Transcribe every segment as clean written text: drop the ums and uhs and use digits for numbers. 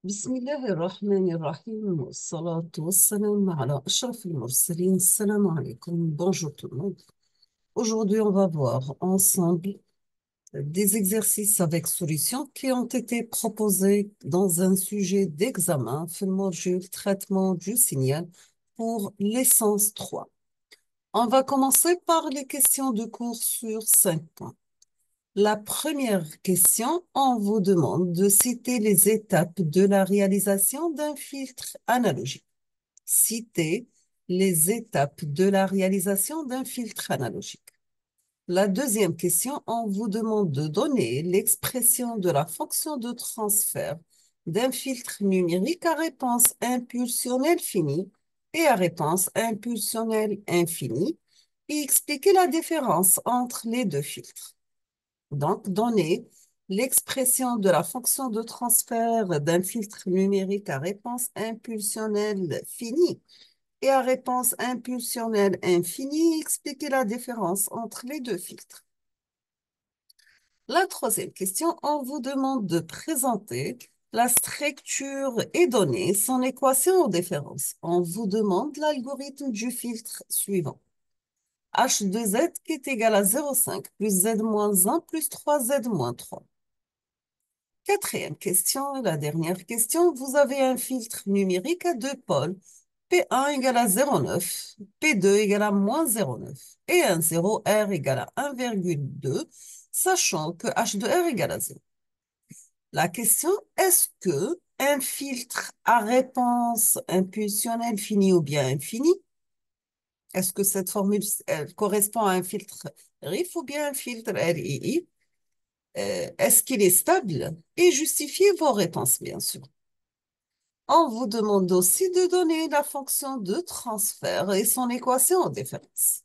بسم الله الرحمن الرحيم والصلاة والسلام على أشرف المرسلين. Assalamu alaikum. Bonjour tout le monde. Aujourd'hui, on va voir ensemble des exercices avec solutions qui ont été proposés dans un sujet d'examen, في المodule traitement du signal pour l'essence 3. On va commencer par les questions de cours sur 5 points. La première question, on vous demande de citer les étapes de la réalisation d'un filtre analogique. Citer les étapes de la réalisation d'un filtre analogique. La deuxième question, on vous demande de donner l'expression de la fonction de transfert d'un filtre numérique à réponse impulsionnelle finie et à réponse impulsionnelle infinie et expliquer la différence entre les deux filtres. Donc, donner l'expression de la fonction de transfert d'un filtre numérique à réponse impulsionnelle finie et à réponse impulsionnelle infinie, expliquer la différence entre les deux filtres. La troisième question, on vous demande de présenter la structure et donner son équation aux différences. On vous demande l'algorithme du filtre suivant. H de Z qui est égal à 0,5 plus Z moins 1 plus 3Z moins 3. Quatrième question, et la dernière question, vous avez un filtre numérique à deux pôles, P1 égale à 0,9, P2 égale à moins 0,9 et un 0, R égale à 1,2, sachant que H de R égale à 0. La question, est-ce que un filtre à réponse impulsionnelle finie ou bien infinie, est-ce que cette formule correspond à un filtre RIF ou bien un filtre RII? Est-ce qu'il est stable? Et justifiez vos réponses, bien sûr. On vous demande aussi de donner la fonction de transfert et son équation en différence.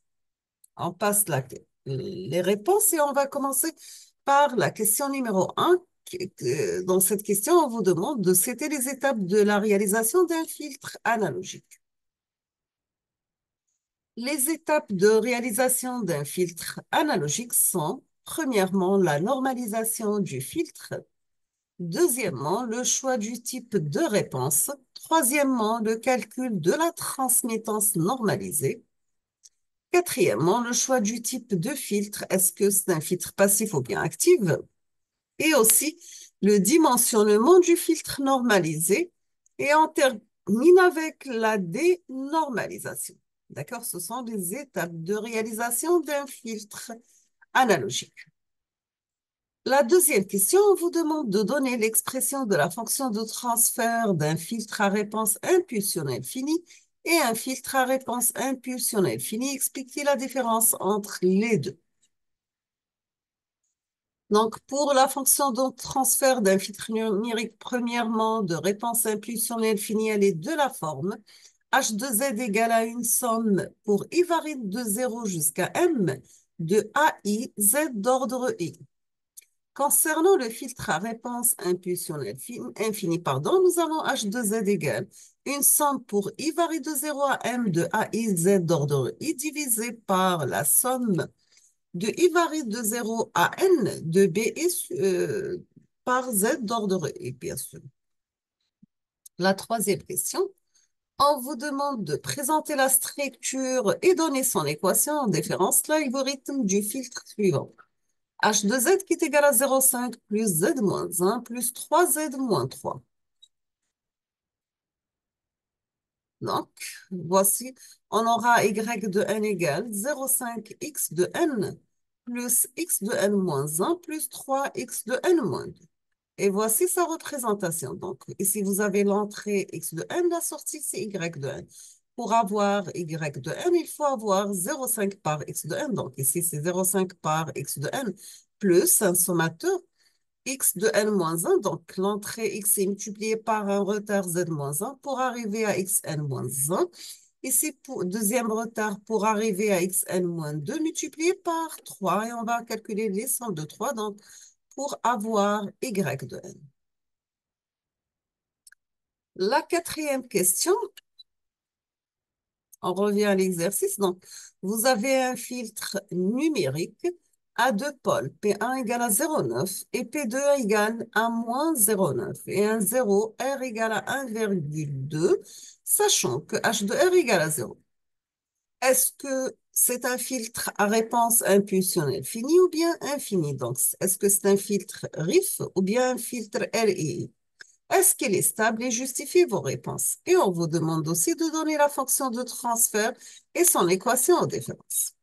On passe les réponses et on va commencer par la question numéro 1. Dans cette question, on vous demande de citer les étapes de la réalisation d'un filtre analogique. Les étapes de réalisation d'un filtre analogique sont, premièrement, la normalisation du filtre. Deuxièmement, le choix du type de réponse. Troisièmement, le calcul de la transmittance normalisée. Quatrièmement, le choix du type de filtre. Est-ce que c'est un filtre passif ou bien actif? Et aussi, le dimensionnement du filtre normalisé. Et on termine avec la dénormalisation. D'accord? Ce sont les étapes de réalisation d'un filtre analogique. La deuxième question, on vous demande de donner l'expression de la fonction de transfert d'un filtre à réponse impulsionnelle finie et un filtre à réponse impulsionnelle finie. Expliquez la différence entre les deux. Donc, pour la fonction de transfert d'un filtre numérique, premièrement, de réponse impulsionnelle finie, elle est de la forme H de Z égale à une somme pour I varie de 0 jusqu'à M de AI Z d'ordre I. Concernant le filtre à réponse impulsionnelle infinie, nous avons H de Z égale une somme pour I varie de 0 à M de AI Z d'ordre I divisé par la somme de I varie de 0 à N de B par Z d'ordre I, bien sûr. La troisième question, on vous demande de présenter la structure et donner son équation en différence l'algorithme du filtre suivant. H de Z qui est égal à 0,5 plus Z moins 1 plus 3Z moins 3. Donc, voici, on aura Y de N égale 0,5 X de N plus X de N moins 1 plus 3 X de N moins 2. Et voici sa représentation. Donc, ici, vous avez l'entrée X de N, la sortie, c'est Y de N. Pour avoir Y de N, il faut avoir 0,5 par X de N. Donc, ici, c'est 0,5 par X de N plus un sommateur X de N moins 1. Donc, l'entrée X est multipliée par un retard Z moins 1 pour arriver à XN moins 1. Ici, pour deuxième retard pour arriver à XN moins 2 multiplié par 3. Et on va calculer les sommes de 3. Donc, pour avoir Y de N. La quatrième question, on revient à l'exercice. Donc, vous avez un filtre numérique a deux pôles, P1 égale à 0,9 et P2 égale à moins 0,9 et un 0, R égale à 1,2, sachant que H2R égale à 0. Est-ce que c'est un filtre à réponse impulsionnelle finie ou bien infinie? Donc, est-ce que c'est un filtre RIF ou bien un filtre RII? Est-ce qu'il est stable et justifie vos réponses? Et on vous demande aussi de donner la fonction de transfert et son équation en différence.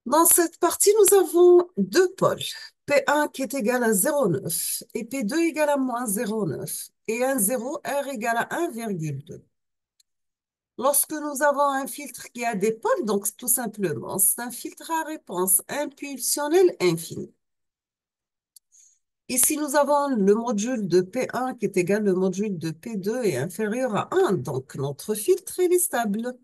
Dans cette partie, nous avons deux pôles. P1 qui est égal à 0,9 et P2 égale à moins 0,9 et un 0, R égale à 1,2. Lorsque nous avons un filtre qui a des pôles, donc tout simplement, c'est un filtre à réponse impulsionnelle infinie. Ici, nous avons le module de P1 qui est égal au module de P2 et inférieur à 1, donc notre filtre il est stable.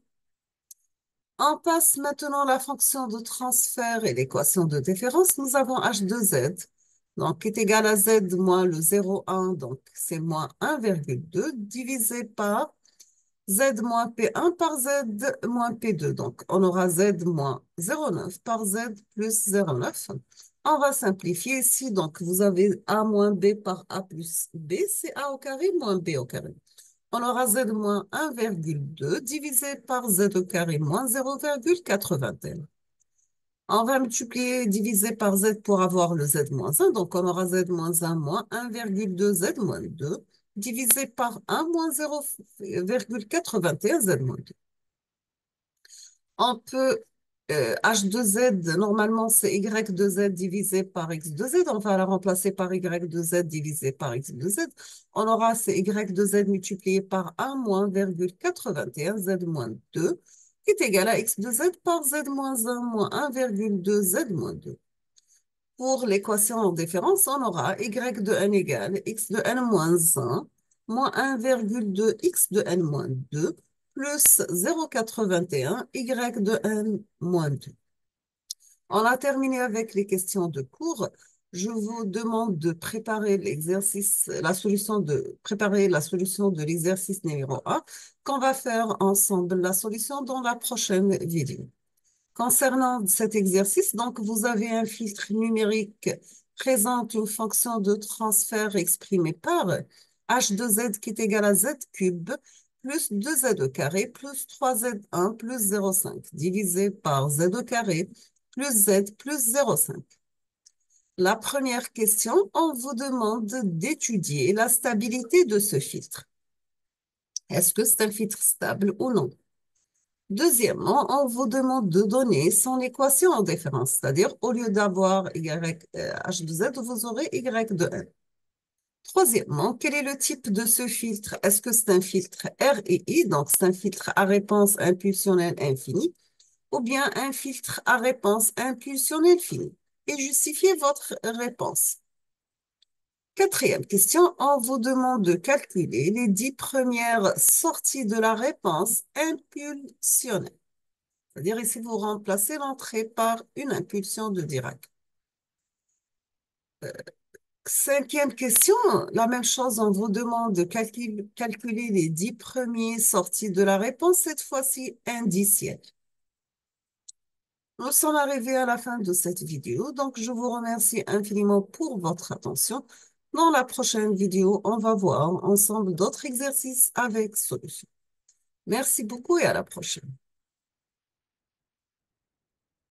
On passe maintenant la fonction de transfert et l'équation de différence. Nous avons H de Z, donc qui est égal à Z moins le 0,1, donc c'est moins 1,2 divisé par Z moins P1 par Z moins P2. Donc, on aura Z moins 0,9 par Z plus 0,9. On va simplifier ici. Donc, vous avez A moins B par A plus B. C'est A au carré moins B au carré. On aura Z moins 1,2 divisé par Z au carré moins 0,81. On va multiplier, diviser par Z pour avoir le Z moins 1. Donc, on aura Z moins 1 moins 1,2 Z moins 2 divisé par 1 moins 0,81 Z moins 2. On peut, H de Z, normalement, c'est Y de Z divisé par X de Z. On va la remplacer par Y de Z divisé par X de Z. On aura c'est Y de Z multiplié par 1 moins 0,81 Z moins 2 qui est égal à X de Z par Z moins 1 moins 1,2 Z moins 2. Pour l'équation en différence, on aura y de n égale x de n moins 1 moins 1,2 x de n moins 2 plus 0,81 y de n moins 2. On a terminé avec les questions de cours. Je vous demande de préparer l'exercice, préparer la solution de l'exercice numéro 1 qu'on va faire ensemble la solution dans la prochaine vidéo. Concernant cet exercice, donc, vous avez un filtre numérique présente une fonction de transfert exprimée par h de z qui est égal à z cube plus 2z au carré plus 3z1 plus 0,5 divisé par z au carré plus z plus 0,5. La première question, on vous demande d'étudier la stabilité de ce filtre. Est-ce que c'est un filtre stable ou non? Deuxièmement, on vous demande de donner son équation en différence, c'est-à-dire au lieu d'avoir h de z, vous aurez y de n. Troisièmement, quel est le type de ce filtre? Est-ce que c'est un filtre RII, donc c'est un filtre à réponse impulsionnelle infinie, ou bien un filtre à réponse impulsionnelle finie? Et justifiez votre réponse. Quatrième question, on vous demande de calculer les 10 premières sorties de la réponse impulsionnelle. C'est-à-dire ici, vous remplacez l'entrée par une impulsion de Dirac. Cinquième question, la même chose, on vous demande de calculer les 10 premiers sorties de la réponse, cette fois-ci indicielle. Nous sommes arrivés à la fin de cette vidéo, donc je vous remercie infiniment pour votre attention. Dans la prochaine vidéo, on va voir ensemble d'autres exercices avec solutions. Merci beaucoup et à la prochaine.